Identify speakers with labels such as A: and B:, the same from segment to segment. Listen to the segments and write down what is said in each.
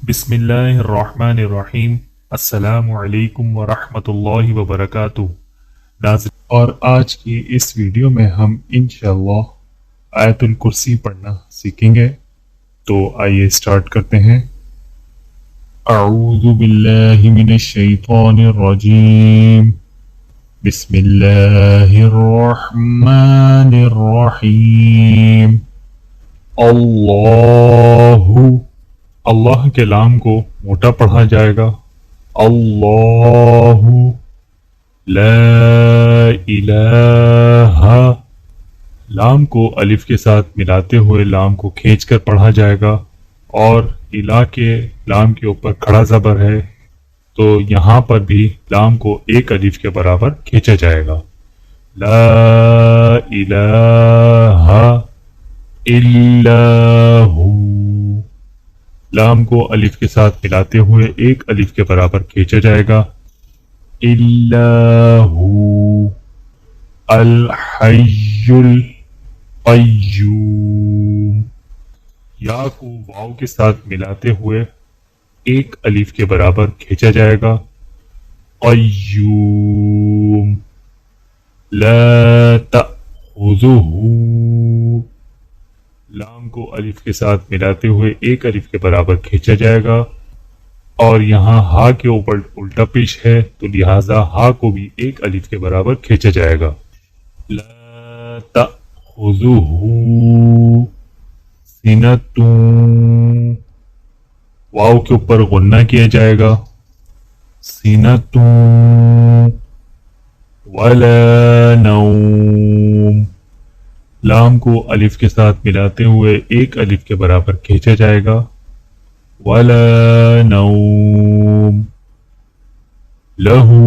A: بسم اللہ الرحمن الرحیم۔ السلام علیکم ورحمۃ اللہ وبرکاتہ۔ ناظرین، اور آج کی اس ویڈیو میں ہم انشاءاللہ آیت الکرسی پڑھنا سیکھیں گے، تو آئیے سٹارٹ کرتے ہیں۔ اعوذ باللہ من الشیطان الرجیم، بسم اللہ الرحمن الرحیم۔ اللہ کے لام کو موٹا پڑھا جائے گا۔ اللہ، لا الہ، لام کو الف کے ساتھ ملاتے ہوئے لام کو کھینچ کر پڑھا جائے گا، اور الہ کے لام کے اوپر کھڑا زبر ہے تو یہاں پر بھی لام کو ایک الف کے برابر کھینچا جائے گا۔ لا الہ الا ہو، لام کو الف کے ساتھ ملاتے ہوئے ایک الف کے برابر کھینچا جائے گا۔ الا ہو الحی القیوم، یا کو واو کے ساتھ ملاتے ہوئے ایک الف کے برابر کھینچا جائے گا۔ قیوم، لا تأخذہ، لام کو الف کے ساتھ ملاتے ہوئے ایک الف کے برابر کھینچا جائے گا، اور یہاں ہا کے اوپر الٹا پیش ہے تو لہذا ہا کو بھی ایک الف کے برابر کھینچا جائے گا۔ لا تأخذہ سنۃ، واو کے اوپر غنہ کیا جائے گا۔ سنۃ ولا نوم، لام کو الف کے ساتھ ملاتے ہوئے ایک الف کے برابر کھینچا جائے گا۔ ولا نوم لہو،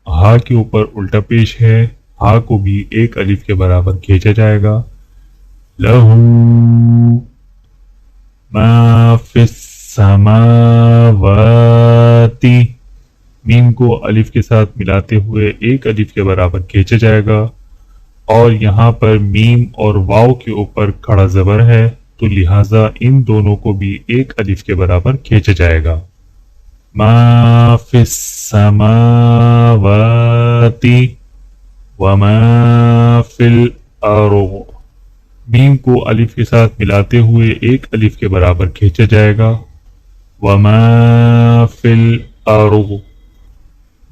A: ہا کے اوپر الٹا پیش ہے، ہا کو بھی ایک الف کے برابر کھینچا جائے گا۔ لہو ما فی السماوات، میم کو الف کے ساتھ ملاتے ہوئے ایک الف کے برابر کھینچا جائے گا، اور یہاں پر میم اور واو کے اوپر کھڑا زبر ہے تو لہٰذا ان دونوں کو بھی ایک الف کے برابر کھینچا جائے گا۔ ما فی السماوات وما فی الارض، میم کو الف کے ساتھ ملاتے ہوئے ایک الف کے برابر کھینچا جائے گا۔ وما فی الارض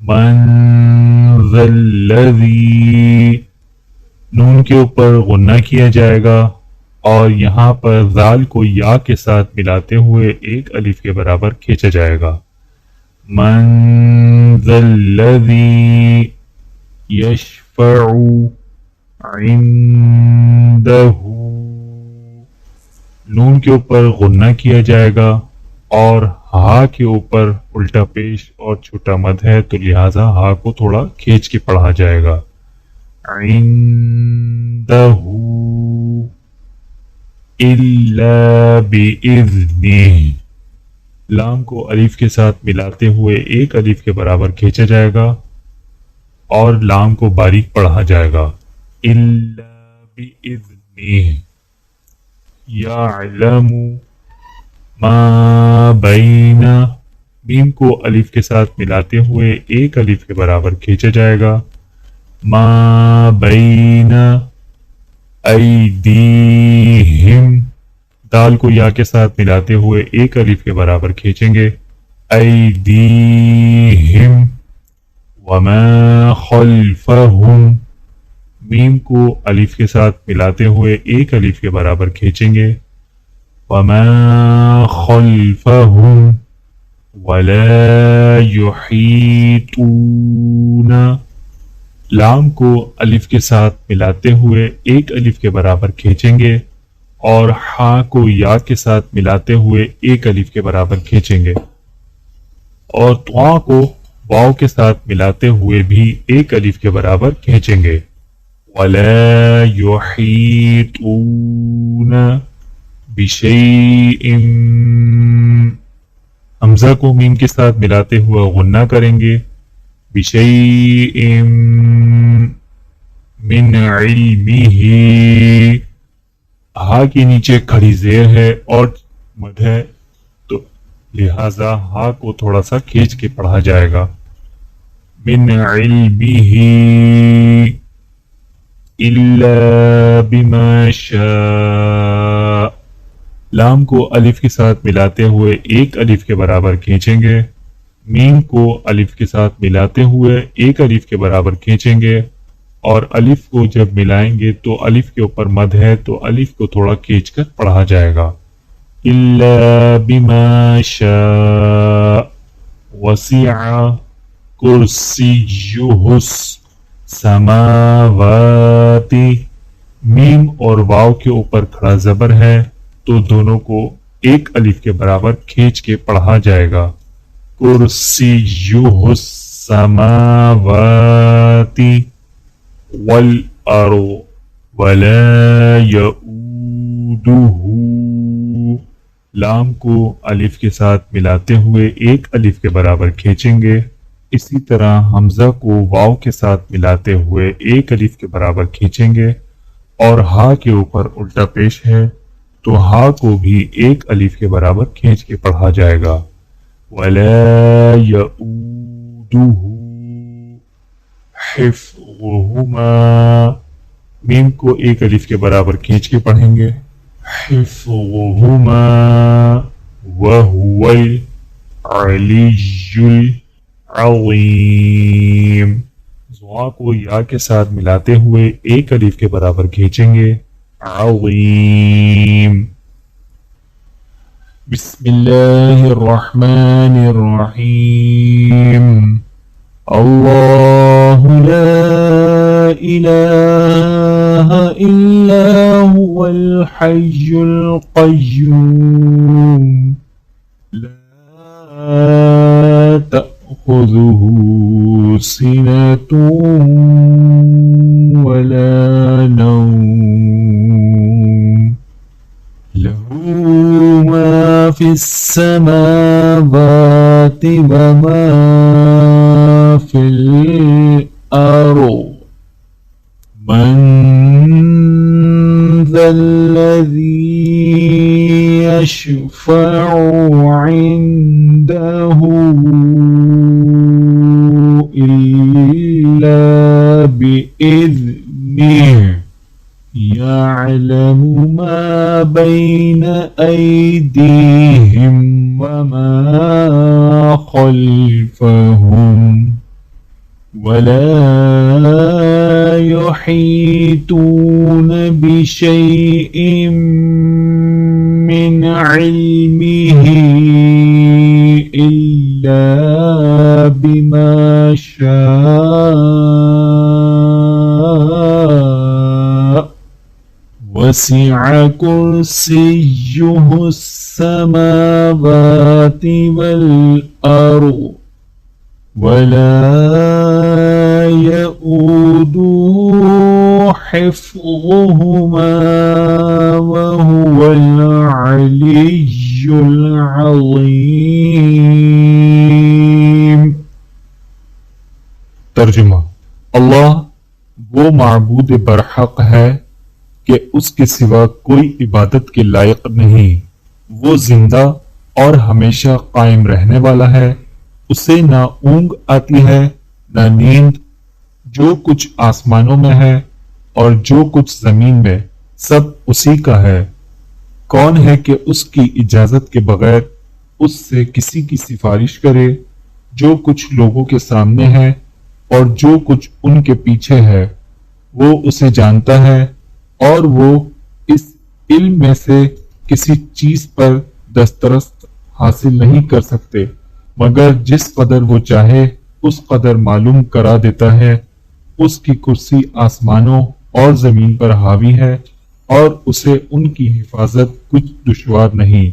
A: من ذا الذی، نون کے اوپر غنہ کیا جائے گا، اور یہاں پر ذال کو یا کے ساتھ ملاتے ہوئے ایک الف کے برابر کھینچا جائے گا۔ من ذا الذی یشفع عندہ، نون کے اوپر غنہ کیا جائے گا، اور ہا کے اوپر الٹا پیش اور چھوٹا مد ہے تو لہٰذا ہا کو تھوڑا کھینچ کے پڑھا جائے گا۔ عندہ الا بإذنہ، لام کو الف کے ساتھ ملاتے ہوئے ایک الف کے برابر کھینچا جائے گا، اور لام کو باریک پڑھا جائے گا۔ الا بإذنہ یعلم ما بین، میم کو الف کے ساتھ ملاتے ہوئے ایک الف کے برابر کھینچا جائے گا۔ ما بین ایدیہم، دال کو یا کے ساتھ ملاتے ہوئے ایک الف کے برابر کھینچیں گے۔ ایدیہم وما خلفہم، میم کو الف کے ساتھ ملاتے ہوئے ایک الف کے برابر کھینچیں گے۔ وما خلفہم ولا یحیطون، لام کو الف کے ساتھ ملاتے ہوئے ایک الف کے برابر کھینچیں گے، اور ہا کو یا کے ساتھ ملاتے ہوئے ایک الف کے برابر کھینچیں گے، اور طا کو واو کے ساتھ ملاتے ہوئے بھی ایک الف کے برابر کھینچیں گے۔ ولا یحیطون بشیء، حمزہ کو میم کے ساتھ ملاتے ہوئے غنہ کریں گے۔ بشیء من علمہ، ہا کے نیچے کھڑی زیر ہے اور مد ہے تو لہذا ہا کو تھوڑا سا کھینچ کے پڑھا جائے گا. من علمه الا بما شاء. لام کو الف کے ساتھ ملاتے ہوئے ایک الف کے برابر کھینچیں گے. میم کو الف کے ساتھ ملاتے ہوئے ایک الف کے برابر کھینچیں گے. اور الف کو جب ملائیں گے تو الف کے اوپر مد ہے تو الف کو تھوڑا کھینچ کر پڑھا جائے گا. الا بما شاء وسع کرسیہ السماوات. میم اور واو کے اوپر کھڑا زبر ہے تو دونوں کو ایک الف کے برابر کھینچ کے پڑھا جائے گا. کرسیہ السماوات والارض ولا یؤودہ. لام کو الف کے ساتھ ملاتے ہوئے ایک الف کے برابر کھینچیں گے. اسی طرح حمزہ کو واو کے ساتھ ملاتے ہوئے ایک الف کے برابر کھینچیں گے. اور ہا کے اوپر الٹا پیش ہے تو ہا کو بھی ایک الف کے برابر کھینچ کے پڑھا جائے گا. وَلَا يَؤُودُهُ حِفْظُهُمَا. میم کو ایک الف کے برابر کھینچ کے پڑھیں گے. حِفْظُهُمَا وَهُوَ الْعَلِيُّ الْعَظِيمُ. زوا کو یا کے ساتھ ملاتے ہوئے ایک الف کے برابر کھینچیں گے. عظیم. بسم اللہ الرحمن الرحیم. اللہ لا الہ الا هو الحی القیوم لا تأخذه سنة ولا نوم له ما في السماوات وما في الأرض. من ذا الذي يشفع عنده إلا بإذنه يعلم ما بين أيديهم وما خلفهم ولا يحيطون بشيء من علمه إلا بما شاء. وسع كرسيه السماوات والأرض ولا يؤوده حفظهما وهو العلي العظيم. ترجمہ. اللہ وہ معبود برحق ہے کہ اس کے سوا کوئی عبادت کے لائق نہیں. وہ زندہ اور ہمیشہ قائم رہنے والا ہے. اسے نہ اونگ آتی ہے نہ نیند. جو کچھ آسمانوں میں ہے اور جو کچھ زمین میں سب اسی کا ہے. کون ہے کہ اس کی اجازت کے بغیر اس سے کسی کی سفارش کرے؟ جو کچھ لوگوں کے سامنے ہے اور جو کچھ ان کے پیچھے ہے وہ اسے جانتا ہے. اور وہ اس علم میں سے کسی چیز پر دسترس حاصل نہیں کر سکتے مگر جس قدر وہ چاہے اس قدر معلوم کرا دیتا ہے. اس کی کرسی آسمانوں اور زمین پر حاوی ہے اور اسے ان کی حفاظت کچھ دشوار نہیں.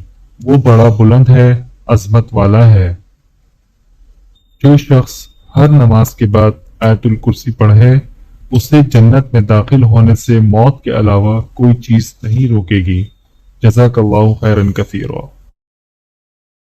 A: وہ بڑا بلند ہے، عظمت والا ہے. جو شخص ہر نماز کے بعد آیت الکرسی پڑھے اسے جنت میں داخل ہونے سے موت کے علاوہ کوئی چیز نہیں روکے گی. جزاک اللہ خیرا کثیرا.